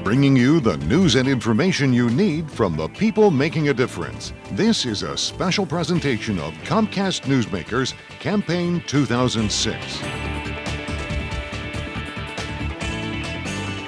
bringing you the news and information you need from the people making a difference. This is a special presentation of Comcast Newsmakers Campaign 2006.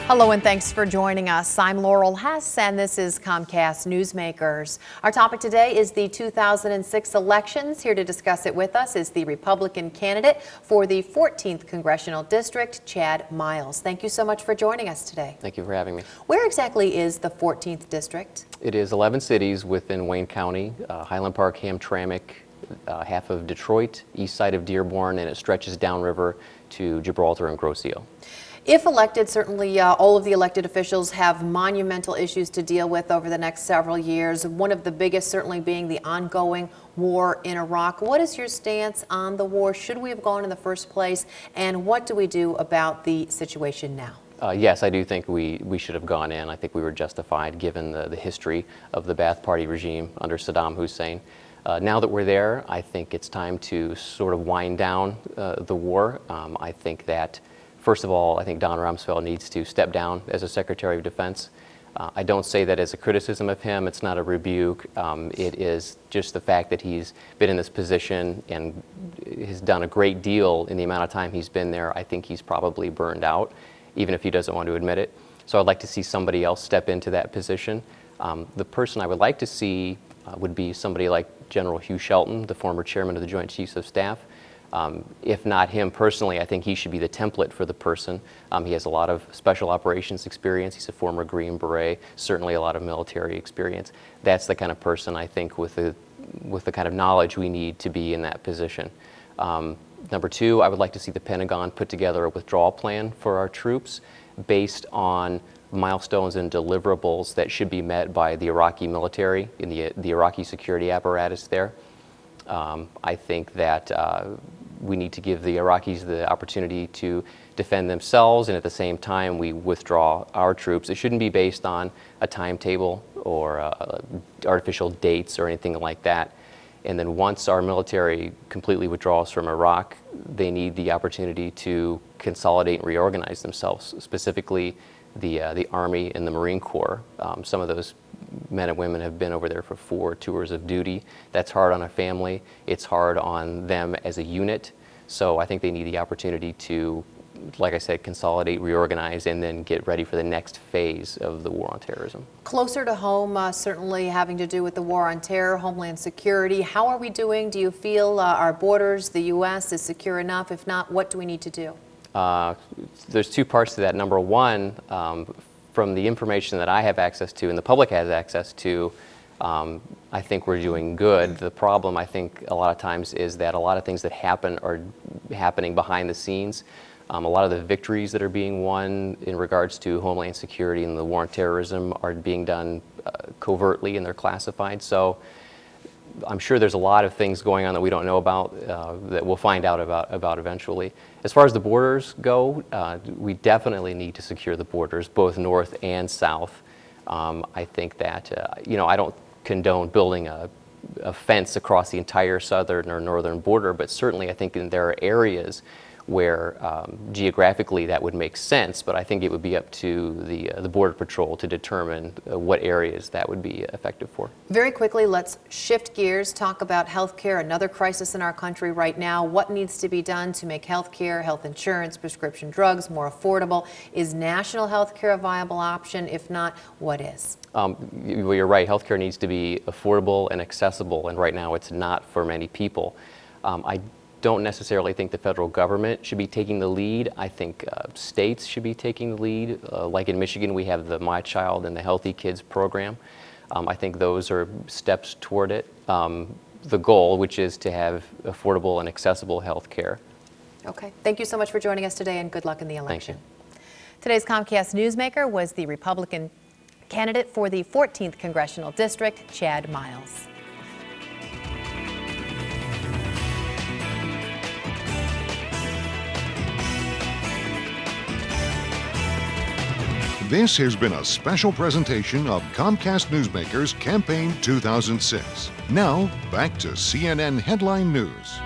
Hello and thanks for joining us. I'm Laurel Hess and this is Comcast Newsmakers. Our topic today is the 2006 elections. Here to discuss it with us is the Republican candidate for the 14th Congressional District, Chad Miles. Thank you so much for joining us today. Thank you for having me. Where exactly is the 14th District? It is 11 cities within Wayne County, Highland Park, Hamtramck, half of Detroit, east side of Dearborn, and it stretches downriver to Gibraltar and Grosse Ile. If elected, certainly all of the elected officials have monumental issues to deal with over the next several years. One of the biggest certainly being the ongoing war in Iraq. What is your stance on the war? Should we have gone in the first place? And what do we do about the situation now? Yes, I do think we should have gone in. I think we were justified given the history of the Ba'ath Party regime under Saddam Hussein. Now that we're there, I think it's time to sort of wind down the war. I think that first of all, I think Don Rumsfeld needs to step down as a Secretary of Defense. I don't say that as a criticism of him. It's not a rebuke. It is just the fact that he's been in this position and has done a great deal in the amount of time he's been there. I think he's probably burned out, even if he doesn't want to admit it. So I'd like to see somebody else step into that position. The person I would like to see would be somebody like General Hugh Shelton, the former chairman of the Joint Chiefs of Staff. If not him personally, I think he should be the template for the person. He has a lot of special operations experience. He's a former Green Beret, certainly a lot of military experience. That's the kind of person I think with the kind of knowledge we need to be in that position. Number two, I would like to see the Pentagon put together a withdrawal plan for our troops based on milestones and deliverables that should be met by the Iraqi military and the Iraqi security apparatus there. I think that we need to give the Iraqis the opportunity to defend themselves, and at the same time we withdraw our troops. It shouldn't be based on a timetable or artificial dates or anything like that. And then once our military completely withdraws from Iraq, they need the opportunity to consolidate and reorganize themselves, specifically the Army and the Marine Corps. Some of those men and women have been over there for 4 tours of duty. That's hard on a family. It's hard on them as a unit. So I think they need the opportunity to, like I said, consolidate, reorganize, and then get ready for the next phase of the war on terrorism. Closer to home, certainly having to do with the war on terror, homeland security. How are we doing? Do you feel our borders, the U.S., is secure enough? If not, what do we need to do? There's two parts to that. Number one, from the information that I have access to and the public has access to, I think we're doing good. The problem, I think, a lot of times is that a lot of things that happen are happening behind the scenes. A lot of the victories that are being won in regards to homeland security and the war on terrorism are being done covertly, and they're classified. So I'm sure there's a lot of things going on that we don't know about that we'll find out about eventually. As far as the borders go, we definitely need to secure the borders, both north and south. I think that, I don't condone building a fence across the entire southern or northern border, but certainly I think there are areas where geographically that would make sense, but I think it would be up to the Border Patrol to determine what areas that would be effective for. Very quickly, let's shift gears, talk about health care, another crisis in our country right now. What needs to be done to make health care, health insurance, prescription drugs more affordable? Is national health care a viable option? If not, what is? Well, you're right. Health care needs to be affordable and accessible, and right now it's not for many people. I don't necessarily think the federal government should be taking the lead. I think states should be taking the lead. Like in Michigan, we have the My Child and the Healthy Kids program. I think those are steps toward it. The goal, which is to have affordable and accessible health care. Okay. Thank you so much for joining us today, and good luck in the election. Thank you. Today's Comcast Newsmaker was the Republican candidate for the 14th Congressional District, Chad Miles. This has been a special presentation of Comcast Newsmakers Campaign 2006. Now, back to CNN Headline News.